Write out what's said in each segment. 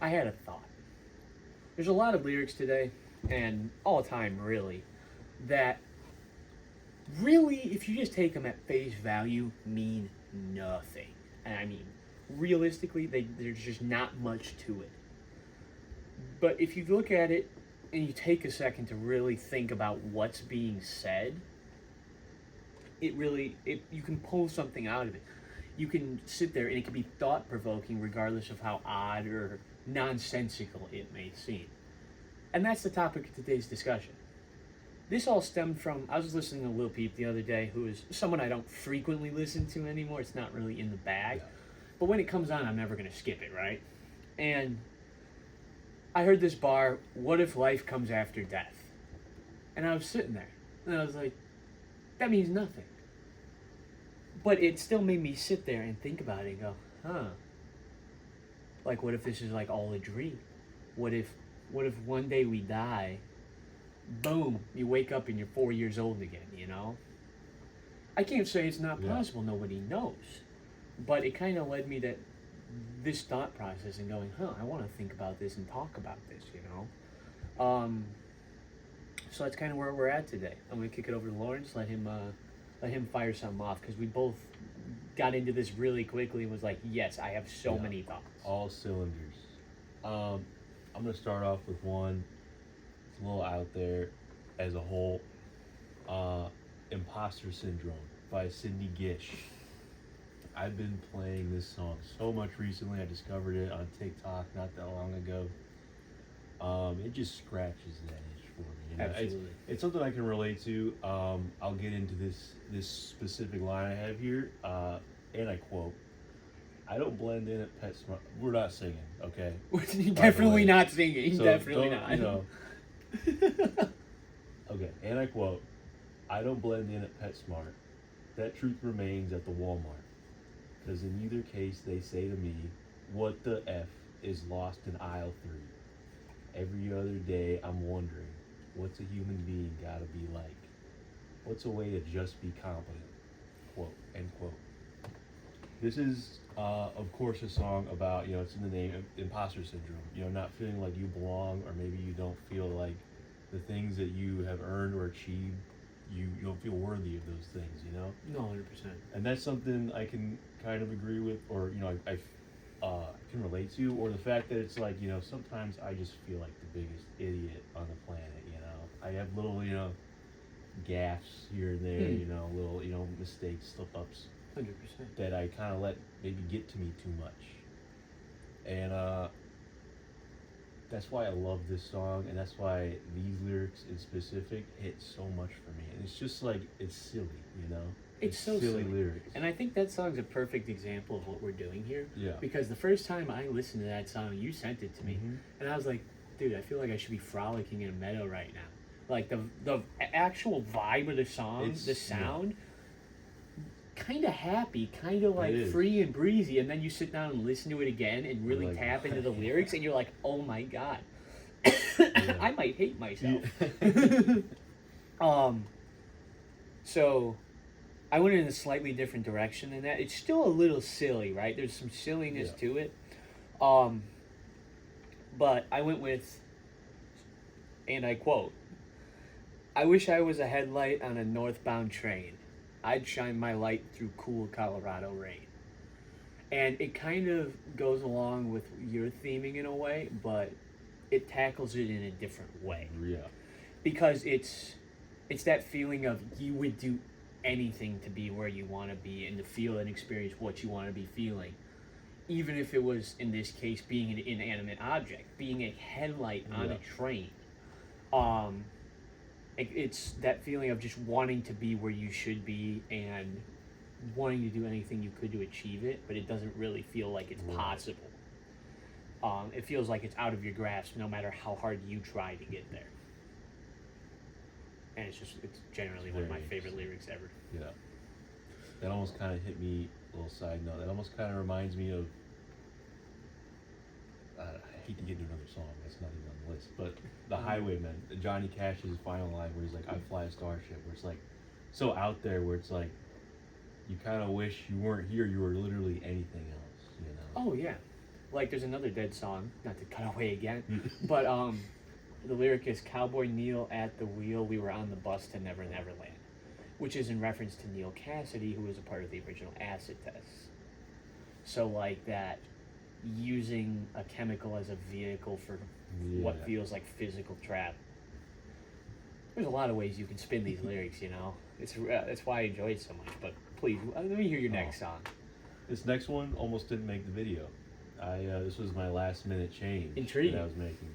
I had a thought. There's a lot of lyrics today, and all the time, really, that really, if you just take them at face value, mean nothing. And I mean, realistically, there's just not much to it. But if you look at it and you take a second to really think about what's being said, you can pull something out of it. You can sit there and it can be thought provoking regardless of how odd or nonsensical it may seem. And that's the topic of today's discussion. This all stemmed from, I was listening to Lil Peep the other day, who is someone I don't frequently listen to anymore. It's not really in the bag. Yeah. But when it comes on, I'm never going to skip it, right? And I heard this bar, what if life comes after death? And I was sitting there, and I was like, that means nothing. But it still made me sit there and think about it and go, huh. Like, what if this is like all a dream? What if one day we die, boom, you wake up and you're 4 years old again, you know? I can't say it's not possible, nobody knows. But it kind of led me to this thought process and going, I want to think about this and talk about this, you know? So that's kind of where we're at today. I'm going to kick it over to Lawrence, let him fire something off, because we both got into this really quickly and was like, yes, I have so many thoughts. All cylinders. I'm going to start off with one. It's a little out there as a whole. Imposter Syndrome by Cindy Gish. I've been playing this song so much recently. I discovered it on TikTok not that long ago. It just scratches that itch for me. You know? Absolutely. It's something I can relate to. I'll get into this specific line I have here, and I quote, "I don't blend in at PetSmart." We're not singing, okay? Definitely not singing. So Definitely not. You know. Okay, and I quote, "I don't blend in at PetSmart. That truth remains at the Walmart. Because in either case they say to me, what the F is lost in aisle 3? Every other day I'm wondering, what's a human being gotta be like? What's a way to just be competent?" Quote, end quote. This is, of course, a song about, it's in the name, imposter syndrome. Not feeling like you belong, or maybe you don't feel like the things that you have earned or achieved, you don't feel worthy of those things, No, 100%. And that's something I can kind of agree with, or I can relate to, or the fact that it's like, sometimes I just feel like the biggest idiot on the planet. I have little gaffes here and there, little mistakes, slip ups 100%. that I kind of let maybe get to me too much, and that's why I love this song, and that's why these lyrics in specific hit so much for me. And it's just like, it's silly, It's so silly lyrics. And I think that song's a perfect example of what we're doing here. Yeah. Because the first time I listened to that song, you sent it to me, and I was like, dude, I feel like I should be frolicking in a meadow right now. Like the actual vibe of the song, the sound, kind of happy, kind of like free and breezy, and then you sit down and listen to it again and really tap into the lyrics, and you're like, oh my god, I might hate myself. So I went in a slightly different direction than that. It's still a little silly, right? There's some silliness to it. But I went with, and I quote, "I wish I was a headlight on a northbound train. I'd shine my light through cool Colorado rain." And it kind of goes along with your theming in a way, but it tackles it in a different way. Yeah. Because it's that feeling of you would do anything to be where you want to be and to feel and experience what you want to be feeling. Even if it was, in this case, being an inanimate object, being a headlight on a train. It's that feeling of just wanting to be where you should be and wanting to do anything you could to achieve it, but it doesn't really feel like it's possible. It feels like it's out of your grasp no matter how hard you try to get there. And it's generally one of my favorite lyrics ever. Yeah. That almost kind of hit me, a little side note, that almost kind of reminds me of, I hate to get into another song, that's not even on the list, but The Highwayman, Johnny Cash's final line where he's like, "I fly a starship," where it's like, so out there where it's like, you kind of wish you weren't here, you were literally anything else, Oh, yeah. Like there's another Dead song, not to cut away again, but the lyric is Cowboy Neil at the wheel, we were on the bus to Never Never Land, which is in reference to Neil Cassidy, who was a part of the original acid tests. So like that, using a chemical as a vehicle for what feels like physical trap. There's a lot of ways you can spin these lyrics, you know. That's why I enjoy it so much. But please, let me hear your next song. This next one almost didn't make the video. This was my last minute change Intriguing. that I was making.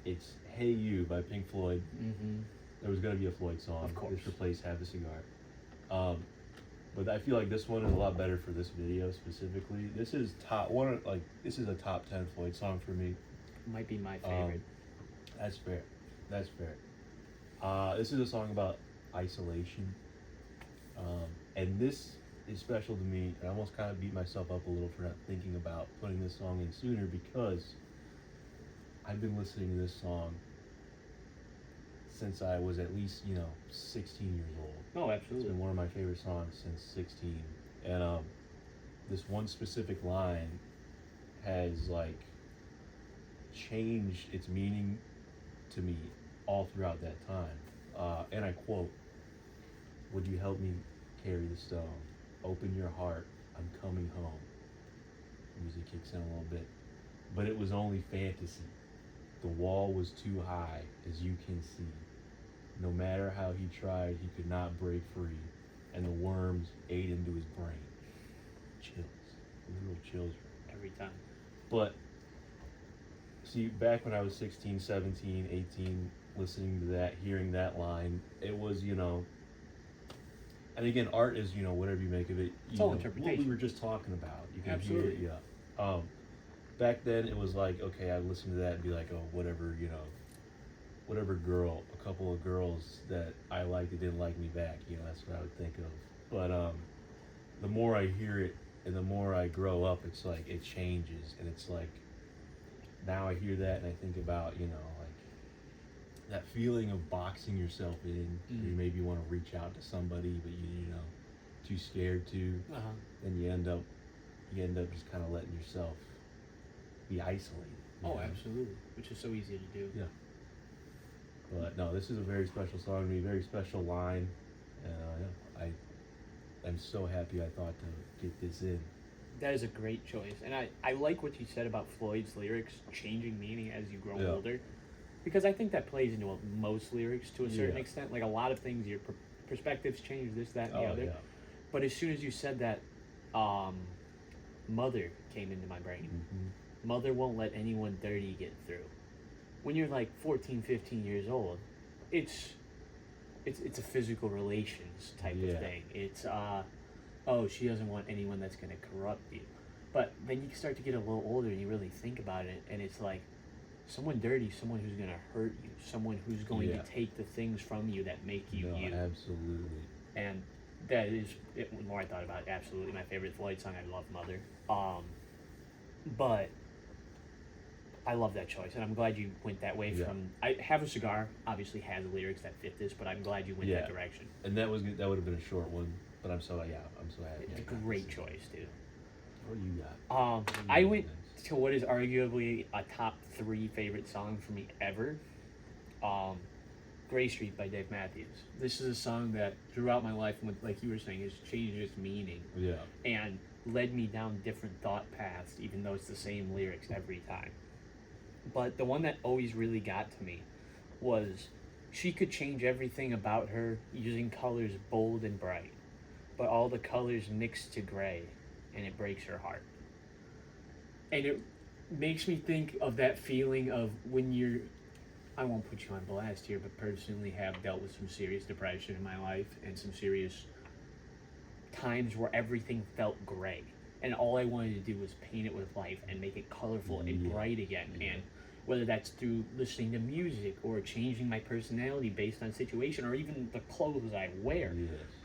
It's "Hey You" by Pink Floyd. Mm-hmm. There was gonna be a Floyd song. Of course. This replaced "Have a Cigar." But I feel like this one is a lot better for this video specifically. This is this is a top 10 Floyd song for me. Might be my favorite. That's fair. That's fair. This is a song about isolation, and this is special to me. I almost kind of beat myself up a little for not thinking about putting this song in sooner, because I've been listening to this song since I was at least 16 years old. Oh, It's absolutely. been one of my favorite songs since 16, and this one specific line has like changed its meaning to me all throughout that time. And I quote, "Would you help me carry the stone? Open your heart, I'm coming home." Music kicks in a little bit. "But it was only fantasy. The wall was too high, as you can see. No matter how he tried, he could not break free, and the worms ate into his brain." Chills. Literal chills. Every time. But, see, back when I was 16, 17, 18, listening to that, hearing that line, it was, and again, art is, whatever you make of it. It's all What interpretation. we were just talking about. You can Absolutely. hear it, yeah. Back then, it was like, okay, I'd listen to that and be like, oh, whatever, whatever girl, a couple of girls that I liked that didn't like me back, that's what I would think of. But the more I hear it and the more I grow up, it's like it changes, and it's like now I hear that and I think about like that feeling of boxing yourself in. Where you maybe want to reach out to somebody, but you too scared to. Then you end up just kind of letting yourself be isolated. Oh, absolutely. Which is so easy to do. Yeah. But no, this is a very special song to me, very special line. I'm so happy I thought to get this in. That is a great choice. And I like what you said about Floyd's lyrics changing meaning as you grow older. Because I think that plays into most lyrics to a certain extent. Like a lot of things, your perspectives change, this, that, and the other. Yeah. But as soon as you said that, mother came into my brain. Mm-hmm. Mother won't let anyone dirty get through. When you're like 14, 15 years old, it's a physical relations type of thing. It's she doesn't want anyone that's going to corrupt you. But then you start to get a little older and you really think about it, and it's like someone dirty, someone who's going to hurt you, someone who's going to take the things from you that make you you. Absolutely. And that is, the more I thought about it, absolutely my favorite Floyd song. I love Mother. But I love that choice, and I'm glad you went that way. I Have a Cigar obviously has lyrics that fit this, but I'm glad you went that direction. And that would have been a short one, but I'm so happy. It's a great choice, dude. What do you got? I went to what is arguably a top 3 favorite song for me ever. Gray Street by Dave Matthews. This is a song that throughout my life, like you were saying, has changed its meaning. Yeah. And led me down different thought paths, even though it's the same lyrics every time. But the one that always really got to me was she could change everything about her using colors bold and bright, but all the colors mix to gray, and it breaks her heart. And it makes me think of that feeling of when you're, I won't put you on blast here, but personally have dealt with some serious depression in my life and some serious times where everything felt gray. And all I wanted to do was paint it with life and make it colorful and bright again. And whether that's through listening to music or changing my personality based on situation or even the clothes I wear,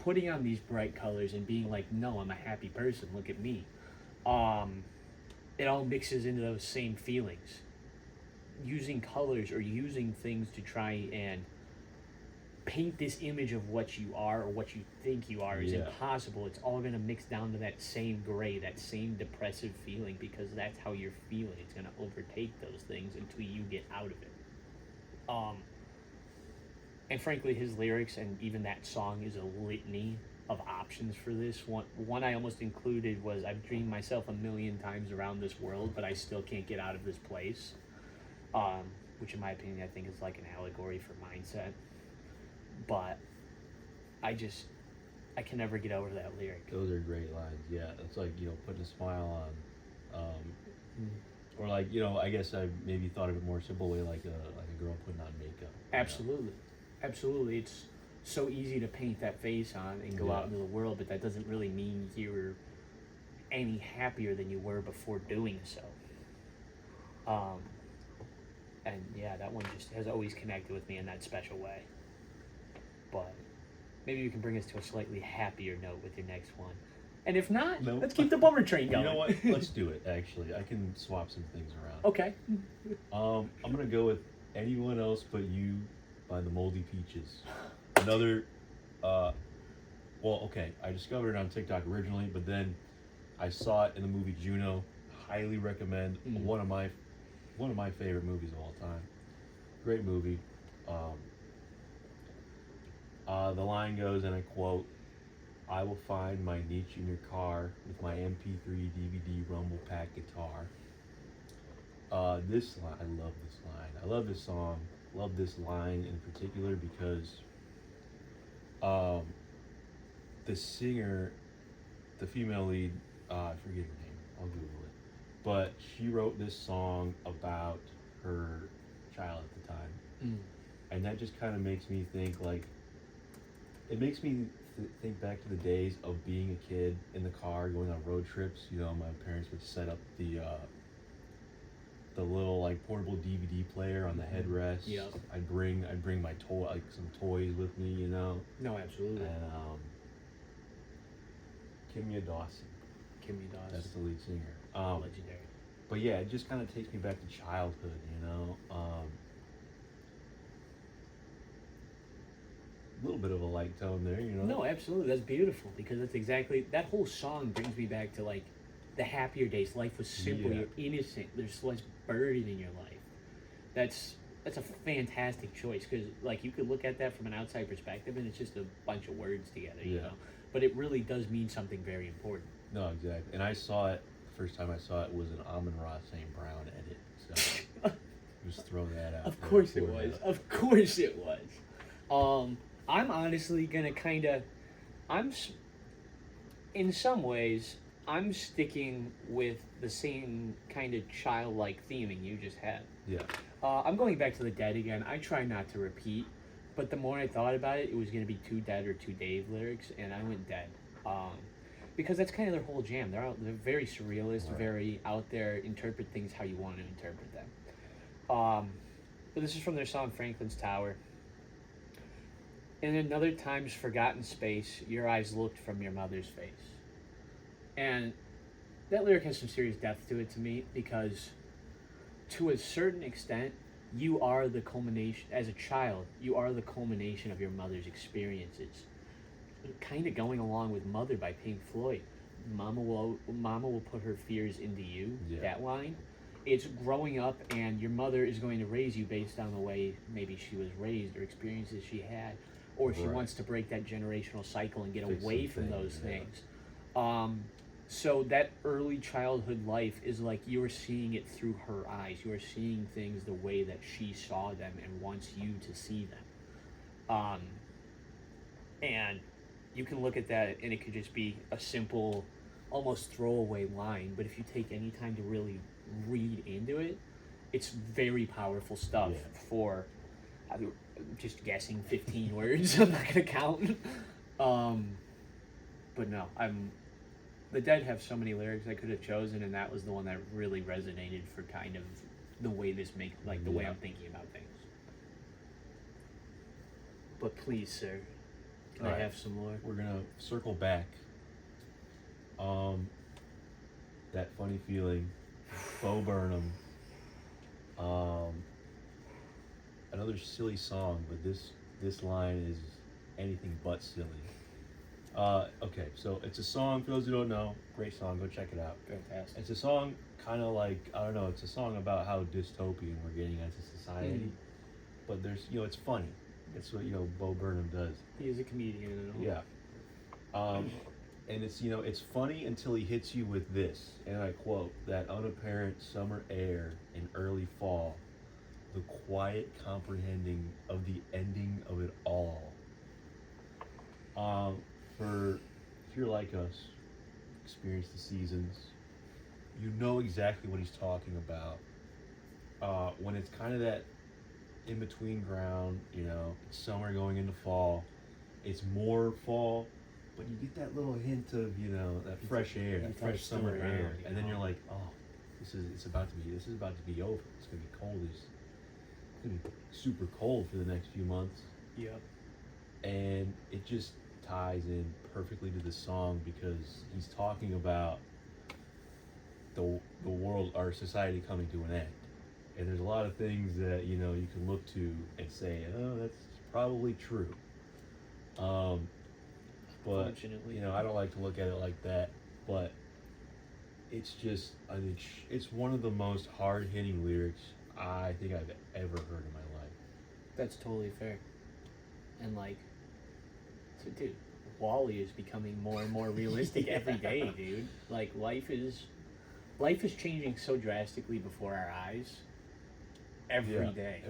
putting on these bright colors and being like, no, I'm a happy person, look at me. It all mixes into those same feelings. Using colors or using things to try and paint this image of what you are or what you think you are is Yeah. impossible. It's all going to mix down to that same gray, that same depressive feeling, because that's how you're feeling. It's going to overtake those things until you get out of it. And frankly, his lyrics and even that song is a litany of options for this. One I almost included was, I've dreamed myself a million times around this world, but I still can't get out of this place. Which in my opinion, I think is like an allegory for mindset. But I can never get over that lyric. Those are great lines. Yeah, it's like, you know, putting a smile on, or like, you know, I guess I maybe thought of it more simple way, like a girl putting on makeup. Absolutely, absolutely. It's so easy to paint that face on and go out into the world, but that doesn't really mean you're any happier than you were before doing so. And yeah, that one just has always connected with me in that special way. But maybe you can bring us to a slightly happier note with your next one. And if not, let's keep the bummer train going. You know what? Let's do it, actually. I can swap some things around. Okay. I'm going to go with Anyone Else But You by the Moldy Peaches. Another, okay, I discovered it on TikTok originally, but then I saw it in the movie Juno. Highly recommend. One of my favorite movies of all time. Great movie. The line goes, and I quote, "I will find my niche in your car with my MP3 DVD Rumble Pack guitar." This line, I love this line. I love this song. Love this line in particular because the singer, the female lead, I forget her name. I'll Google it. But she wrote this song about her child at the time. And that just kind of makes me think, like, it makes me think back to the days of being a kid in the car going on road trips. You know, my parents would set up the little like portable DVD player on the headrest. Yeah. I'd bring my some toys with me. You know. No, absolutely. And Kimya Dawson. Kimmy Dawson. That's the lead singer. Legendary. But yeah, it just kind of takes me back to childhood. You know. A little bit of a light tone there, you know. No, absolutely. That's beautiful because that's exactly that whole song brings me back to like the happier days. Life was simple. Yeah. You're innocent. There's less burden in your life. That's a fantastic choice because like you could look at that from an outside perspective and it's just a bunch of words together, you know. But it really does mean something very important. No, exactly. And I saw it. The first time I saw it was an Amon-Ra St. Brown edit. So just throw that out. Of course it was. Of course it was. I'm honestly gonna in some ways, I'm sticking with the same kind of childlike theming you just had. Yeah. I'm going back to the Dead again. I try not to repeat, but the more I thought about it, it was gonna be two Dead or two Dave lyrics, and I went Dead. Because that's kind of their whole jam. They're very surrealist, Right. very out there, interpret things how you want to interpret them. But this is from their song Franklin's Tower. In another time's forgotten space, your eyes looked from your mother's face. And that lyric has some serious depth to it to me because to a certain extent, you are the culmination, as a child, you are the culmination of your mother's experiences. Kind of going along with Mother by Pink Floyd. Mama will put her fears into you, that line. It's growing up and your mother is going to raise you based on the way maybe she was raised or experiences she had. Or she wants to break that generational cycle and get away from those things. So that early childhood life is like you're seeing it through her eyes. You're seeing things the way that she saw them and wants you to see them. And you can look at that and it could just be a simple, almost throwaway line. But if you take any time to really read into it, it's very powerful stuff for... just guessing 15 words. I'm not gonna count. But no, the Dead have so many lyrics I could have chosen, and that was the one that really resonated for kind of the way the way I'm thinking about things. But please, sir, can I have some more? We're gonna circle back. That Funny Feeling, Bo Burnham. Another silly song, but this this line is anything but silly. Okay, so it's a song, for those who don't know, great song, go check it out. Fantastic. It's a song kind of like, I don't know, it's a song about how dystopian we're getting as a society. But there's, it's funny. It's what, Bo Burnham does. He is a comedian and all. Yeah. And it's, it's funny until he hits you with this, and I quote, that unapparent summer air in early fall, the quiet comprehending of the ending of it all. If you're like us, experience the seasons, you know exactly what he's talking about. When it's kind of that in between ground, it's summer going into fall, it's more fall, but you get that little hint of, that fresh air, that fresh summer air, and then you're like, oh, this is about to be over. It's gonna be cold. It's gonna be super cold for the next few months. Yep. And it just ties in perfectly to the song because he's talking about the world, our society coming to an end. And there's a lot of things that, you can look to and say, oh, that's probably true. But, Unfortunately. I don't like to look at it like that. But it's just, it's one of the most hard-hitting lyrics I think I've ever heard in my life. That's totally fair. And so dude, Wall-E is becoming more and more realistic every day, dude. Like life is changing so drastically before our eyes. Every day.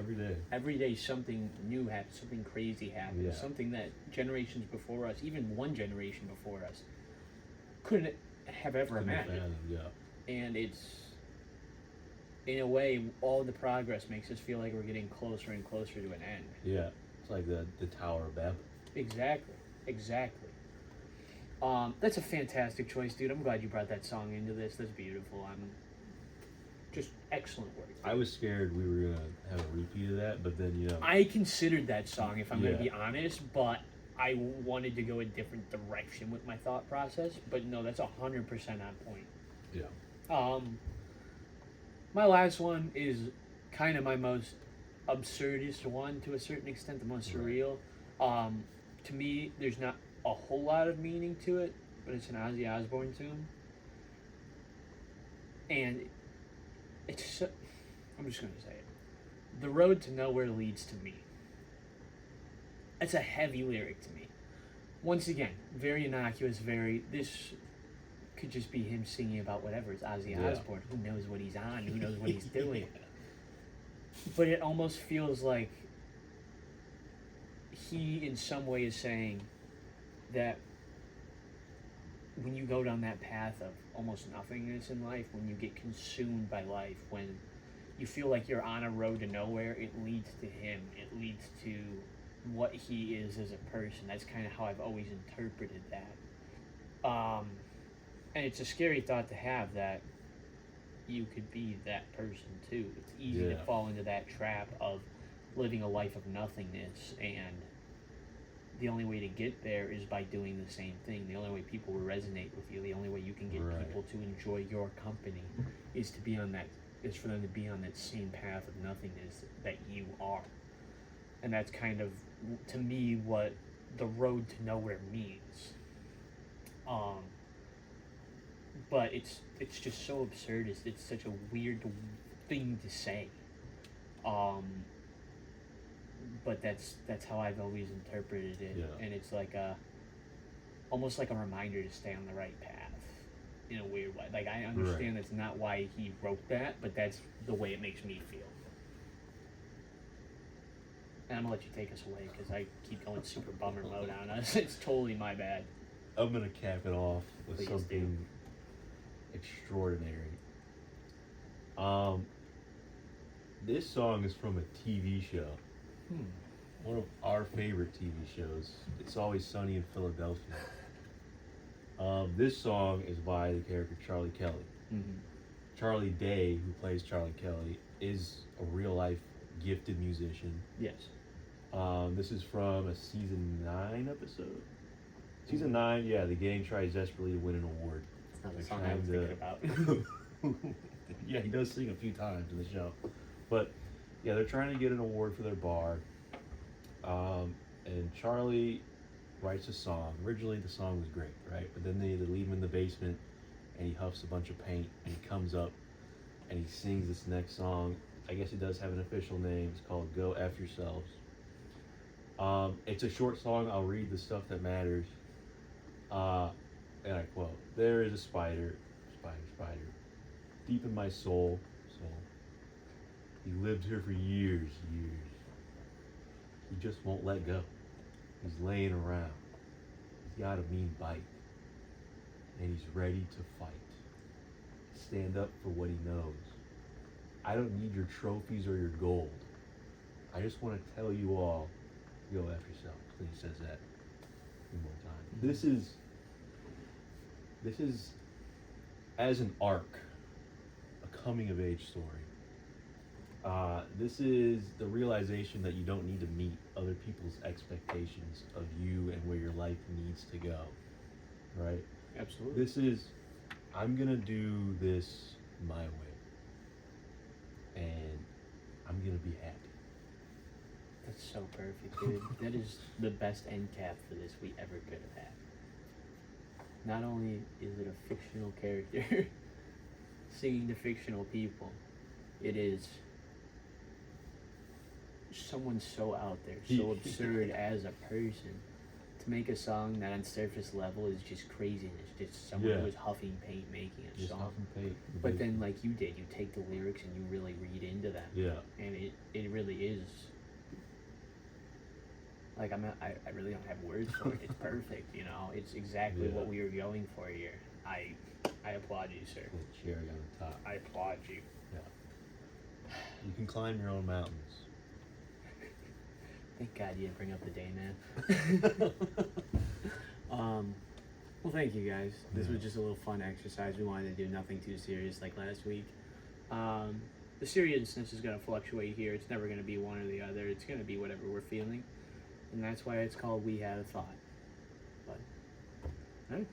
Every day something new happens, something crazy happens, something that generations before us, even one generation before us, couldn't have ever imagined. And it's, in a way, all the progress makes us feel like we're getting closer and closer to an end. Yeah, it's like the Tower of Babel. Exactly. That's a fantastic choice, dude. I'm glad you brought that song into this. That's beautiful. Just excellent work. I was scared we were gonna have a repeat of that, but then I considered that song, if I'm gonna be honest, but I wanted to go a different direction with my thought process. But no, that's 100% on point. Yeah. My last one is kind of my most absurdist one to a certain extent, the most surreal. To me, there's not a whole lot of meaning to it, but it's an Ozzy Osbourne tune. And it's, I'm just going to say it. The road to nowhere leads to me. It's a heavy lyric to me. Once again, very innocuous, this could just be him singing about whatever. It's Ozzy Osbourne. Who knows what he's on? Who knows what he's doing? But it almost feels like he, in some way, is saying that when you go down that path of almost nothingness in life, when you get consumed by life, when you feel like you're on a road to nowhere, it leads to him. It leads to what he is as a person. That's kind of how I've always interpreted that. And it's a scary thought to have, that you could be that person too. It's easy to fall into that trap of living a life of nothingness, and the only way to get there is by doing the same thing. The only way people will resonate with you, the only way you can get people to enjoy your company is for them to be on that same path of nothingness that you are. And that's kind of, to me, what the road to nowhere means. But it's just so absurd. It's such a weird thing to say. But that's how I've always interpreted it, and it's like almost like a reminder to stay on the right path in a weird way. Like, I understand that's not why he wrote that, but that's the way it makes me feel. And I'm gonna let you take us away because I keep going super bummer mode on us. It's totally my bad. I'm gonna cap it off with Please something extraordinary. This song is from a TV show. One of our favorite TV shows. It's Always Sunny in Philadelphia. This song is by the character Charlie Kelly. Charlie Day, who plays Charlie Kelly, is a real-life gifted musician. Yes. This is from a season 9 episode. Season 9, the gang tries desperately to win an award. That's not the song I was thinking about. Yeah, he does sing a few times in the show. But, they're trying to get an award for their bar. And Charlie writes a song. Originally, the song was great, right? But then they leave him in the basement, and he huffs a bunch of paint, and he comes up, and he sings this next song. I guess it does have an official name. It's called "Go F Yourselves." It's a short song. I'll read the stuff that matters. And I quote: "There is a spider, spider, deep in my soul. He lived here for years. He just won't let go. He's laying around. He's got a mean bite. And he's ready to fight. Stand up for what he knows. I don't need your trophies or your gold. I just want to tell you all, go F yourself." Then he says that one more time. This is as an arc, a coming of age story. This is the realization that you don't need to meet other people's expectations of you and where your life needs to go, right? Absolutely. This is, I'm gonna do this my way, and I'm gonna be happy. That's so perfect, dude. That is the best end cap for this we ever could have had. Not only is it a fictional character singing to fictional people, it is someone so out there, so absurd as a person. To make a song that on surface level is just craziness, just someone who's huffing paint making a Just song. huffing paint. But then, like you did, you take the lyrics and you really read into them. Yeah. And it really is. Like I really don't have words for it. It's perfect, you know. It's exactly what we were going for here. I applaud you, sir. Little cherry on the top. I applaud you. Yeah. You can climb your own mountains. Thank God you didn't bring up the day, man. Well, thank you guys. This was just a little fun exercise. We wanted to do nothing too serious like last week. The seriousness is going to fluctuate here. It's never going to be one or the other. It's going to be whatever we're feeling. And that's why it's called We Had a Thought. But, all right.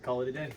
Call it a day.